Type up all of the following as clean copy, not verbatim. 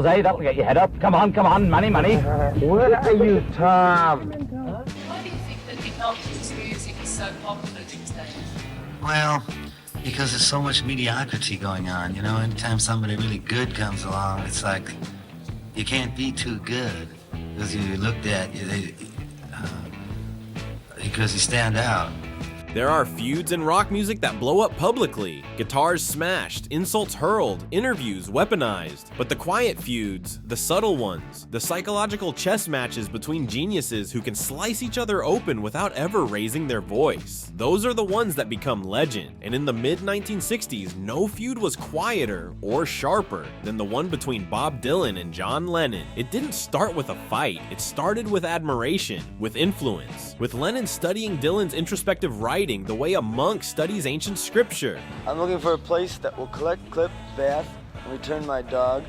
Hey, that'll get your head up. Come on, money. Where are you, Tom? Why do you think that the Elvis music is so popular these days? Well, because there's so much mediocrity going on, you know. Anytime somebody really good comes along, it's like you can't be too good because you looked at because you stand out. There are feuds in rock music that blow up publicly, guitars smashed, insults hurled, interviews weaponized. But the quiet feuds, the subtle ones, the psychological chess matches between geniuses who can slice each other open without ever raising their voice, those are the ones that become legend. And in the mid-1960s, no feud was quieter or sharper than the one between Bob Dylan and John Lennon. It didn't start with a fight, it started with admiration, with influence, with Lennon studying Dylan's introspective writing the way a monk studies ancient scripture. I'm looking for a place that will collect, clip, bath, and return my dog,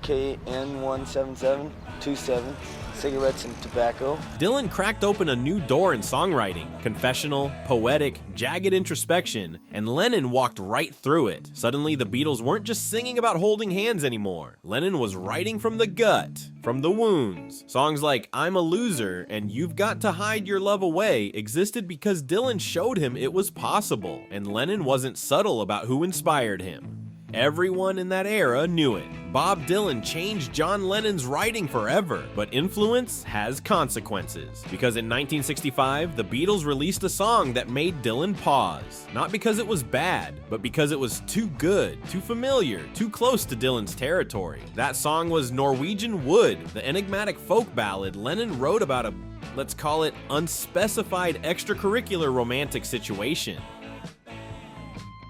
KN17727, cigarettes and tobacco. Dylan cracked open a new door in songwriting, confessional, poetic, jagged introspection, and Lennon walked right through it. Suddenly, the Beatles weren't just singing about holding hands anymore. Lennon was writing from the gut, from the wounds. Songs like I'm a Loser and You've Got to Hide Your Love Away existed because Dylan showed him it was possible, and Lennon wasn't subtle about who inspired him. Everyone in that era knew it. Bob Dylan changed John Lennon's writing forever, but influence has consequences. Because in 1965, the Beatles released a song that made Dylan pause. Not because it was bad, but because it was too good, too familiar, too close to Dylan's territory. That song was Norwegian Wood, the enigmatic folk ballad Lennon wrote about a, let's call it, unspecified extracurricular romantic situation.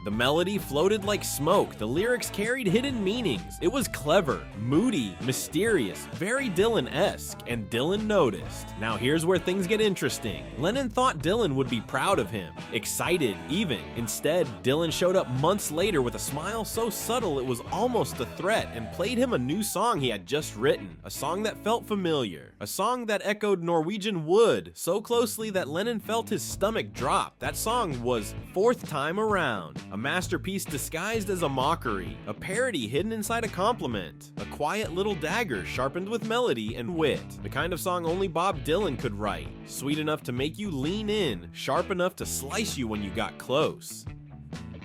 The melody floated like smoke, the lyrics carried hidden meanings. It was clever, moody, mysterious, very Dylan-esque, and Dylan noticed. Now here's where things get interesting. Lennon thought Dylan would be proud of him, excited even. Instead, Dylan showed up months later with a smile so subtle it was almost a threat and played him a new song he had just written, a song that felt familiar, a song that echoed Norwegian Wood so closely that Lennon felt his stomach drop. That song was Fourth Time Around. A masterpiece disguised as a mockery, a parody hidden inside a compliment, a quiet little dagger sharpened with melody and wit, the kind of song only Bob Dylan could write, sweet enough to make you lean in, sharp enough to slice you when you got close.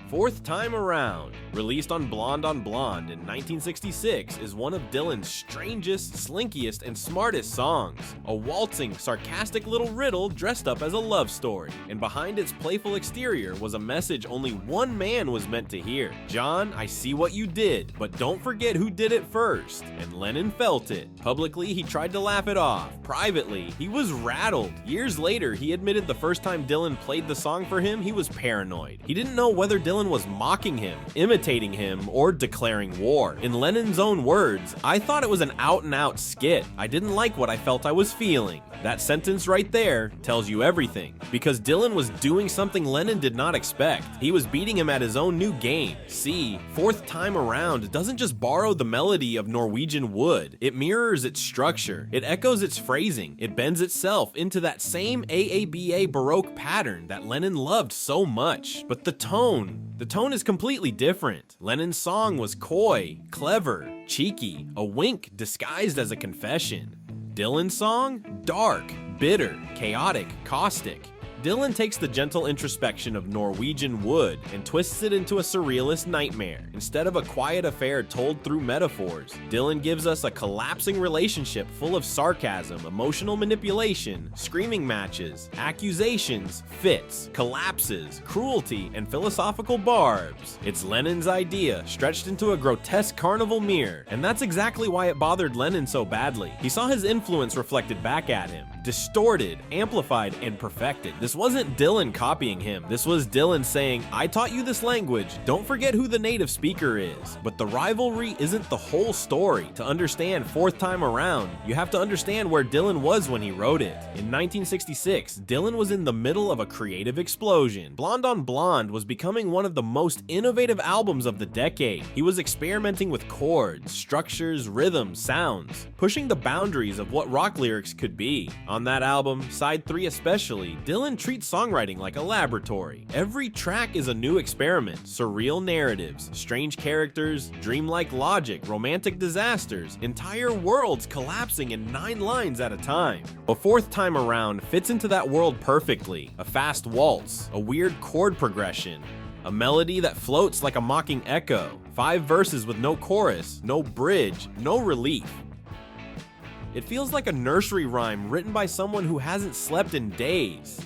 Fourth Time Around, released on Blonde in 1966, is one of Dylan's strangest, slinkiest, and smartest songs. A waltzing, sarcastic little riddle dressed up as a love story. And behind its playful exterior was a message only one man was meant to hear. John, I see what you did, but don't forget who did it first. And Lennon felt it. Publicly, he tried to laugh it off. Privately, he was rattled. Years later, he admitted the first time Dylan played the song for him, he was paranoid. He didn't know whether Dylan was mocking him, imitating him, or declaring war. In Lennon's own words, I thought it was an out-and-out skit. I didn't like what I felt I was feeling. That sentence right there tells you everything, because Dylan was doing something Lennon did not expect. He was beating him at his own new game. See, Fourth Time Around doesn't just borrow the melody of Norwegian Wood, it mirrors its structure, it echoes its phrasing, it bends itself into that same AABA Baroque pattern that Lennon loved so much. But the tone is completely different. Lennon's song was coy, clever, cheeky, a wink disguised as a confession. Dylan's song? Dark, bitter, chaotic, caustic. Dylan takes the gentle introspection of Norwegian Wood and twists it into a surrealist nightmare. Instead of a quiet affair told through metaphors, Dylan gives us a collapsing relationship full of sarcasm, emotional manipulation, screaming matches, accusations, fits, collapses, cruelty, and philosophical barbs. It's Lennon's idea, stretched into a grotesque carnival mirror, and that's exactly why it bothered Lennon so badly. He saw his influence reflected back at him, distorted, amplified, and perfected. This wasn't Dylan copying him. This was Dylan saying, I taught you this language, don't forget who the native speaker is. But the rivalry isn't the whole story. To understand Fourth Time Around, you have to understand where Dylan was when he wrote it. In 1966, Dylan was in the middle of a creative explosion. Blonde on Blonde was becoming one of the most innovative albums of the decade. He was experimenting with chords, structures, rhythms, sounds, pushing the boundaries of what rock lyrics could be. On that album, side 3 especially, Dylan Dylan treats songwriting like a laboratory. Every track is a new experiment, surreal narratives, strange characters, dreamlike logic, romantic disasters, entire worlds collapsing in 9 lines at a time. A Fourth Time Around fits into that world perfectly. A fast waltz, a weird chord progression, a melody that floats like a mocking echo, 5 verses with no chorus, no bridge, no relief. It feels like a nursery rhyme written by someone who hasn't slept in days.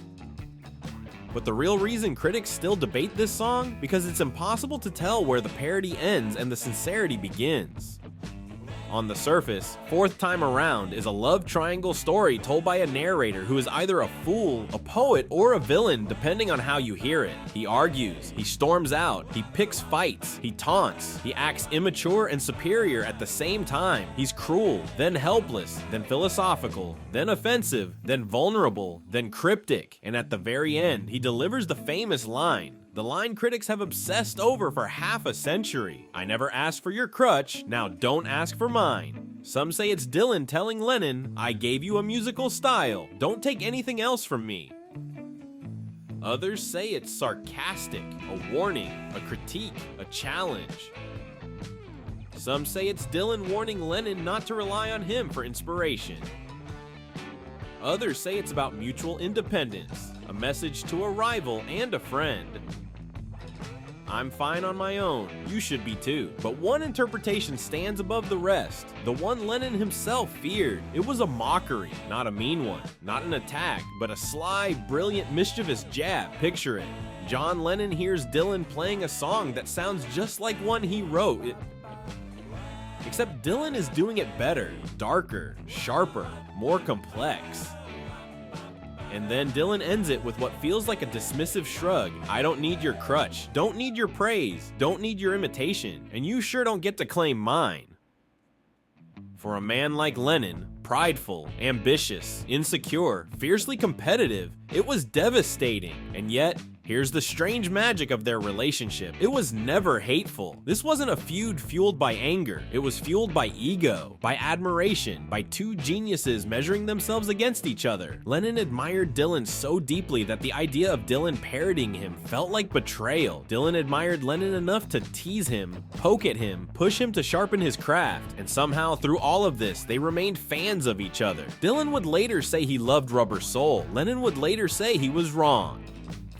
But the real reason critics still debate this song? Because it's impossible to tell where the parody ends and the sincerity begins. On the surface, Fourth Time Around is a love triangle story told by a narrator who is either a fool, a poet, or a villain depending on how you hear it. He argues, he storms out, he picks fights, he taunts, he acts immature and superior at the same time. He's cruel, then helpless, then philosophical, then offensive, then vulnerable, then cryptic, and at the very end, he delivers the famous line. The line critics have obsessed over for half a century. I never asked for your crutch, now don't ask for mine. Some say it's Dylan telling Lennon, I gave you a musical style, don't take anything else from me. Others say it's sarcastic, a warning, a critique, a challenge. Some say it's Dylan warning Lennon not to rely on him for inspiration. Others say it's about mutual independence, a message to a rival and a friend. I'm fine on my own, you should be too. But one interpretation stands above the rest, the one Lennon himself feared. It was a mockery, not a mean one, not an attack, but a sly, brilliant, mischievous jab. Picture it. John Lennon hears Dylan playing a song that sounds just like one he wrote. Except Dylan is doing it better, darker, sharper, more complex. And then Dylan ends it with what feels like a dismissive shrug. I don't need your crutch, don't need your praise, don't need your imitation, and you sure don't get to claim mine. For a man like Lennon, prideful, ambitious, insecure, fiercely competitive, it was devastating. And yet, here's the strange magic of their relationship. It was never hateful. This wasn't a feud fueled by anger. It was fueled by ego, by admiration, by two geniuses measuring themselves against each other. Lennon admired Dylan so deeply that the idea of Dylan parodying him felt like betrayal. Dylan admired Lennon enough to tease him, poke at him, push him to sharpen his craft, and somehow through all of this, they remained fans of each other. Dylan would later say he loved Rubber Soul. Lennon would later say he was wrong.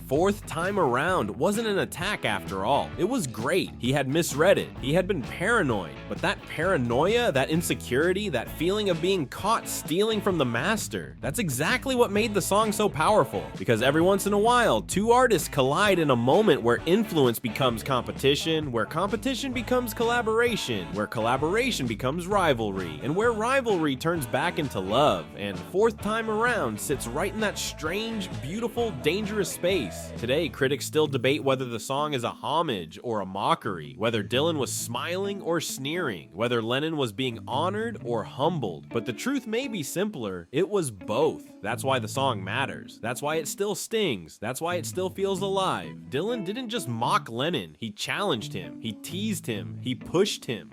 Fourth Time Around wasn't an attack after all. It was great. He had misread it. He had been paranoid. But that paranoia, that insecurity, that feeling of being caught stealing from the master, that's exactly what made the song so powerful. Because every once in a while, two artists collide in a moment where influence becomes competition, where competition becomes collaboration, where collaboration becomes rivalry, and where rivalry turns back into love. And Fourth Time Around sits right in that strange, beautiful, dangerous space. Today, critics still debate whether the song is a homage or a mockery, whether Dylan was smiling or sneering, whether Lennon was being honored or humbled. But the truth may be simpler, it was both. That's why the song matters. That's why it still stings. That's why it still feels alive. Dylan didn't just mock Lennon, he challenged him, he teased him, he pushed him.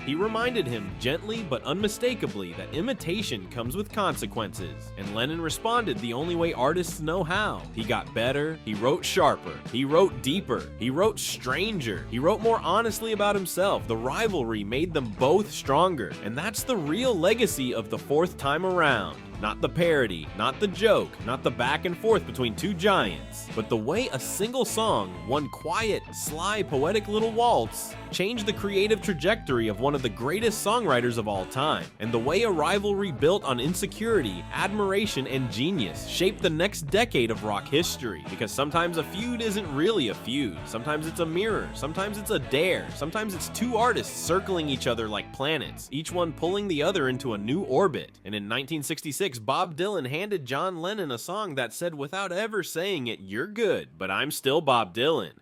He reminded him gently but unmistakably that imitation comes with consequences, and Lennon responded the only way artists know how. He got better, he wrote sharper, he wrote deeper, he wrote stranger, he wrote more honestly about himself. The rivalry made them both stronger, and that's the real legacy of the Fourth Time Around. Not the parody, not the joke, not the back and forth between two giants, but the way a single song, one quiet, sly, poetic little waltz, changed the creative trajectory of one of the greatest songwriters of all time, and the way a rivalry built on insecurity, admiration, and genius shaped the next decade of rock history. Because sometimes a feud isn't really a feud, sometimes it's a mirror, sometimes it's a dare, sometimes it's two artists circling each other like planets, each one pulling the other into a new orbit. And in 1966, Bob Dylan handed John Lennon a song that said without ever saying it, "You're good, but I'm still Bob Dylan."